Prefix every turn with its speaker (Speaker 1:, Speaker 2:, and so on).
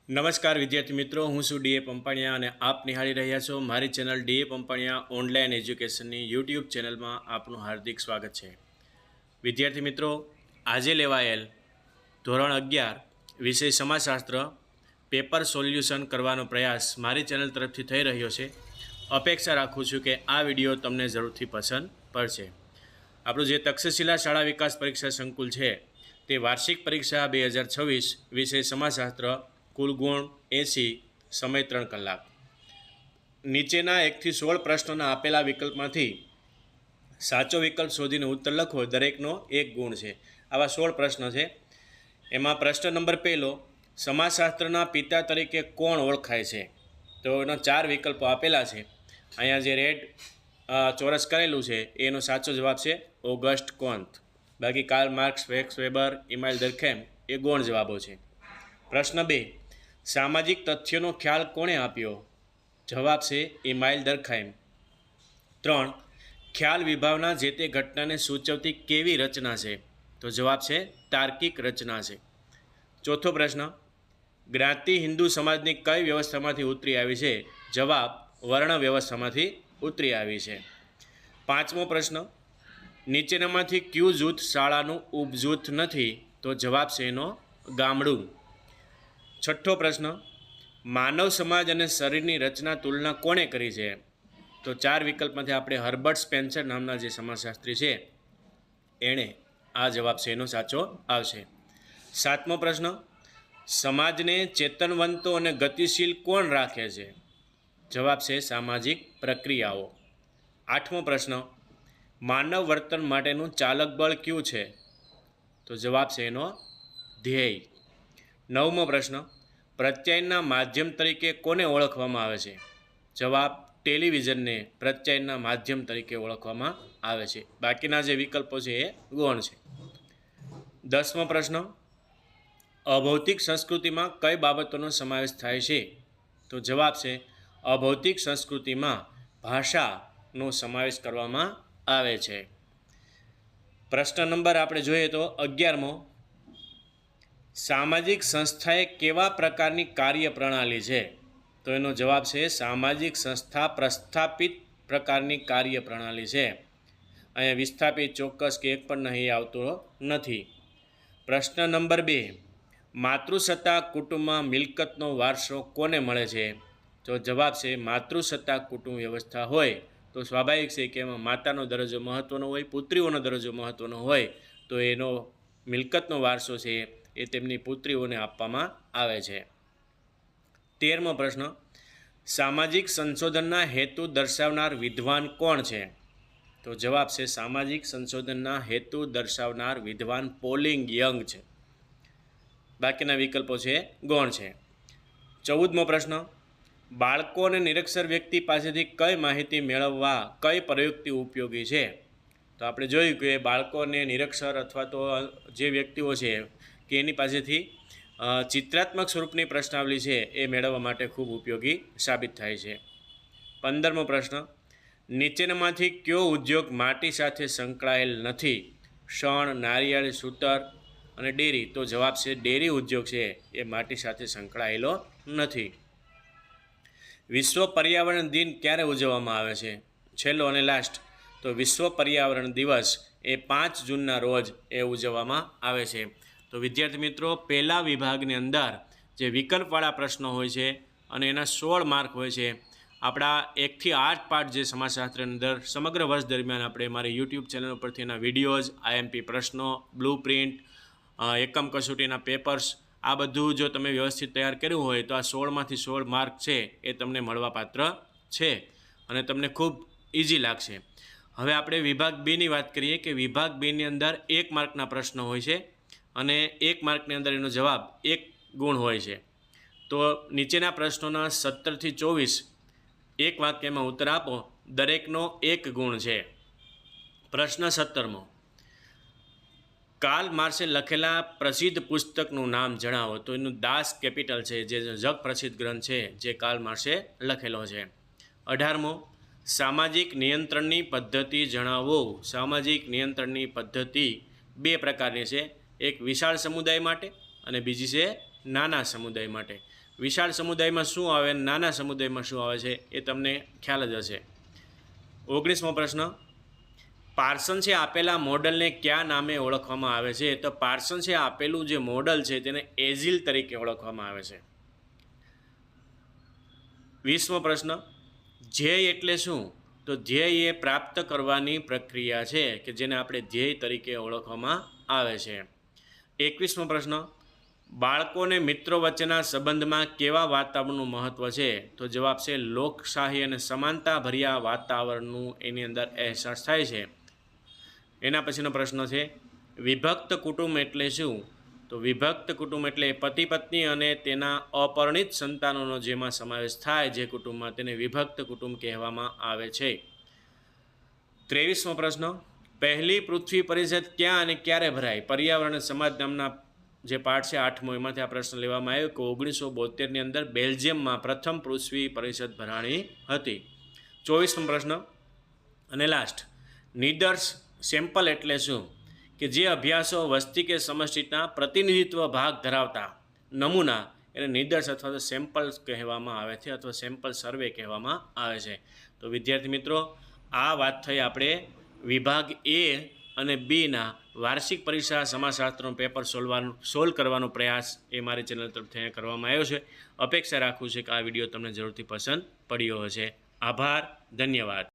Speaker 1: નમસ્કાર વિદ્યાર્થી મિત્રો, હું છું ડીએ પંપાણિયા અને આપ નિહાળી રહ્યા છો મારી ચેનલ ડીએ પંપાણિયા ઓનલાઈન એજ્યુકેશનની યુટ્યુબ ચેનલમાં આપનું હાર્દિક સ્વાગત છે. વિદ્યાર્થી મિત્રો, આજે લેવાયેલ ધોરણ 11 વિષય સમાજશાસ્ત્ર પેપર સોલ્યુશન કરવાનો પ્રયાસ મારી ચેનલ તરફથી થઈ રહ્યો છે. અપેક્ષા રાખું છું કે આ વિડીયો તમને જરૂરથી પસંદ પડશે. આપણું જે તક્ષશિલા શાળા વિકાસ પરીક્ષા સંકુલ છે તે વાર્ષિક પરીક્ષા 2026 વિષય સમાજશાસ્ત્ર, કુલ ગુણ 80, સમય 3 કલાક. નીચેના 1 થી 16 પ્રશ્નોના આપેલા વિકલ્પમાંથી સાચો વિકલ્પ શોધીને ઉત્તર લખો. દરેકનો 1 ગુણ છે. આવા 16 પ્રશ્નો છે. એમાં પ્રશ્ન નંબર 1, સમાજશાસ્ત્રના પિતા તરીકે કોણ ઓળખાય છે? તો એનો 4 વિકલ્પો આપેલા છે. અહીંયા જે રેડ ચોરસ કરેલું છે એનો સાચો જવાબ છે ઓગસ્ટ કોન્ત. બાકી કાર્લ માર્ક્સ, મેક્સ વેબર, ઇમાઇલ દર્ખેમ એ ગૌણ જવાબો છે. પ્રશ્ન 2, સામાજિક તથ્યોનો ખ્યાલ કોણે આપ્યો? જવાબ છે ઇમાઇલ દર્ખાઇમ. 3, ખ્યાલ વિભાવના જે તે ઘટનાને સૂચવતી કેવી રચના છે? તો જવાબ છે તાર્કિક રચના છે. ચોથો પ્રશ્ન, જ્ઞાતિ હિન્દુ સમાજની કઈ વ્યવસ્થામાંથી ઉતરી આવી છે? જવાબ વર્ણ વ્યવસ્થામાંથી ઉતરી આવી છે. 5મો પ્રશ્ન, નીચેનામાંથી કયું જૂથ શાળાનું ઉપજૂથ નથી? તો જવાબ છે એનો ગામડું. 6થો પ્રશ્ન, માનવ સમાજ અને શરીરની રચના તુલના કોણે કરી છે? તો 4 વિકલ્પમાંથી આપણે હર્બર્ટ સ્પેન્સર નામના જે સમાજશાસ્ત્રી છે એણે આ જવાબ છે એનો સાચો આવશે. 7મો પ્રશ્ન, સમાજને ચેતનવંતો અને ગતિશીલ કોણ રાખે છે? જવાબ છે સામાજિક પ્રક્રિયાઓ. 8મો પ્રશ્ન, માનવ વર્તન માટેનું ચાલક બળ કયું છે? તો જવાબ છે એનો ધ્યેય. 9મો પ્રશ્ન, પ્રત્યાયનના માધ્યમ તરીકે કોને ઓળખવામાં આવે છે? જવાબ ટેલિવિઝનને પ્રત્યાયનના માધ્યમ તરીકે ઓળખવામાં આવે છે. બાકીના જે વિકલ્પો છે એ ગૌણ છે. 10મો પ્રશ્ન, અભૌતિક સંસ્કૃતિમાં કઈ બાબતોનો સમાવેશ થાય છે? તો જવાબ છે અભૌતિક સંસ્કૃતિમાં ભાષાનો સમાવેશ કરવામાં આવે છે. પ્રશ્ન નંબર આપણે જોઈએ તો 11મો, સામાજિક સંસ્થાએ કેવા પ્રકારની કાર્યપ્રણાલી છે? તો એનો જવાબ છે સામાજિક સંસ્થા પ્રસ્થાપિત પ્રકારની કાર્યપ્રણાલી છે. અહીંયા વિસ્થાપિત, ચોક્કસ કે એક પણ નહીં આવતો નથી. પ્રશ્ન નંબર 2, માતૃસત્તા કુટુંબમાં મિલકતનો વારસો કોને મળે છે? તો જવાબ છે માતૃસત્તા કુટુંબ વ્યવસ્થા હોય તો સ્વાભાવિક છે કે એમાં માતાનો દરજ્જો મહત્ત્વનો હોય, પુત્રીઓનો દરજ્જો મહત્ત્વનો હોય, તો એનો મિલકતનો વારસો છે એ તેમની પુત્રીઓને આપવામાં આવે છે. 13મો પ્રશ્ન, સામાજિક સંશોધનના હેતુ દર્શાવનાર વિદ્વાન કોણ છે? તો જવાબ છે સામાજિક સંશોધનના હેતુ દર્શાવનાર વિદ્વાન પોલિંગ યંગ છે. બાકીના વિકલ્પો છે ગૌણ છે. 14મો પ્રશ્ન, બાળકો અને નિરક્ષર વ્યક્તિ પાસેથી કઈ માહિતી મેળવવા કઈ પ્રયુક્તિ ઉપયોગી છે? તો આપણે જોયું કે બાળકોને નિરક્ષર અથવા તો જે વ્યક્તિઓ છે કે એની પાસેથી ચિત્રાત્મક સ્વરૂપની પ્રશ્નાવલી છે એ મેળવવા માટે ખૂબ ઉપયોગી સાબિત થાય છે. 15મો પ્રશ્ન, નીચેનામાંથી કયો ઉદ્યોગ માટી સાથે સંકળાયેલ નથી? શણ, નારિયેળ, સૂતર અને ડેરી. તો જવાબ છે ડેરી ઉદ્યોગ છે એ માટી સાથે સંકળાયેલો નથી. વિશ્વ પર્યાવરણ દિન ક્યારે ઉજવવામાં આવે છે? છેલ્લો અને લાસ્ટ, તો વિશ્વ પર્યાવરણ દિવસ એ 5 જૂનના રોજ એ ઉજવવામાં આવે છે. તો વિદ્યાર્થી મિત્રો, પહેલા વિભાગની અંદર જે વિકલ્પવાળા પ્રશ્નો હોય છે અને એના 16 માર્ક હોય છે. આપણા 1 થી 8 પાઠ જે સમાજશાસ્ત્રની અંદર સમગ્ર વર્ષ દરમિયાન આપણે મારી યુટ્યુબ ચેનલ ઉપરથી એના વિડીયોઝ, આઈએમપી પ્રશ્નો, બ્લુ પ્રિન્ટ, એકમ કસોટીના પેપર્સ, આ બધું જો તમે વ્યવસ્થિત તૈયાર કર્યું હોય તો આ 16માંથી 16 માર્ક છે એ તમને મળવાપાત્ર છે અને તમને ખૂબ ઇઝી લાગશે. હવે આપણે વિભાગ 2ની વાત કરીએ કે વિભાગ 2ની અંદર 1 માર્કના પ્રશ્નો હોય છે અને 1 માર્કની અંદર એનો જવાબ 1 ગુણ હોય છે. તો નીચેના પ્રશ્નોના 17 થી 24 એક વાક્યમાં ઉત્તર આપો. દરેકનો 1 ગુણ છે. પ્રશ્ન 17મો, કાર્લ માર્ક્સે લખેલા પ્રસિદ્ધ પુસ્તકનું નામ જણાવો. તો એનું દાસ કેપિટલ છે, જે જગ પ્રસિદ્ધ ગ્રંથ છે જે કાર્લ માર્ક્સે લખેલો છે. 18મો, સામાજિક નિયંત્રણની પદ્ધતિ જણાવો. સામાજિક નિયંત્રણની પદ્ધતિ 2 પ્રકારની છે. એક વિશાળ સમુદાય માટે અને બીજી છે નાના સમુદાય માટે. વિશાળ સમુદાયમાં શું આવે, નાના સમુદાયમાં શું આવે છે એ તમને ખ્યાલ જ હશે. 19મો પ્રશ્ન, પાર્સન્સે આપેલા મોડલને કયા નામે ઓળખવામાં આવે છે? તો પાર્સન્સે આપેલું જે મોડલ છે તેને એઝિલ તરીકે ઓળખવામાં આવે છે. 20મો પ્રશ્ન, ધ્યેય એટલે શું? તો ધ્યેય એ પ્રાપ્ત કરવાની પ્રક્રિયા છે કે જેને આપણે ધ્યેય તરીકે ઓળખવામાં આવે છે. 21મો પ્રશ્ન, બાળકોને મિત્રો વચ્ચેના સંબંધમાં કેવા વાતાવરણનું મહત્ત્વ છે? તો જવાબ છે લોકશાહી અને સમાનતાભર્યા વાતાવરણનું એની અંદર અહેસાસ થાય છે. એના પછીનો પ્રશ્ન છે, વિભક્ત કુટુંબ એટલે શું? તો વિભક્ત કુટુંબ એટલે પતિ પત્ની અને તેના અપરિણિત સંતાનોનો જેમાં સમાવેશ થાય જે કુટુંબમાં, તેને વિભક્ત કુટુંબ કહેવામાં આવે છે. 23મો પ્રશ્ન, પહેલી પૃથ્વી પરિષદ ક્યાં અને ક્યારે ભરાઈ? પર્યાવરણ અને સમાજ નામના જે પાઠ છે 8મો, એમાંથી આ પ્રશ્ન લેવામાં આવ્યો કે 1972ની અંદર બેલ્જિયમમાં પ્રથમ પૃથ્વી પરિષદ ભરાણી હતી. 24મો પ્રશ્ન અને લાસ્ટ, નિદર્શ સેમ્પલ એટલે શું? કે જે અભ્યાસો વસ્તી કે સમષ્ટિના પ્રતિનિધિત્વ ભાગ ધરાવતા નમૂના એને નિદર્શ અથવા તો સેમ્પલ્સ કહેવામાં આવે છે અથવા સેમ્પલ સર્વે કહેવામાં આવે છે. તો વિદ્યાર્થી મિત્રો, આ વાત થઈ આપણે વિભાગ એ અને બીના વાર્ષિક પરીક્ષા સમાજશાસ્ત્રનું પેપર સોલ્વ કરવાનો પ્રયાસ એ મારી ચેનલ તરફથી અહીંયા કરવામાં આવ્યો છે. અપેક્ષા રાખું છું કે આ વિડીયો તમને જરૂરથી પસંદ પડ્યો હશે. આભાર, ધન્યવાદ.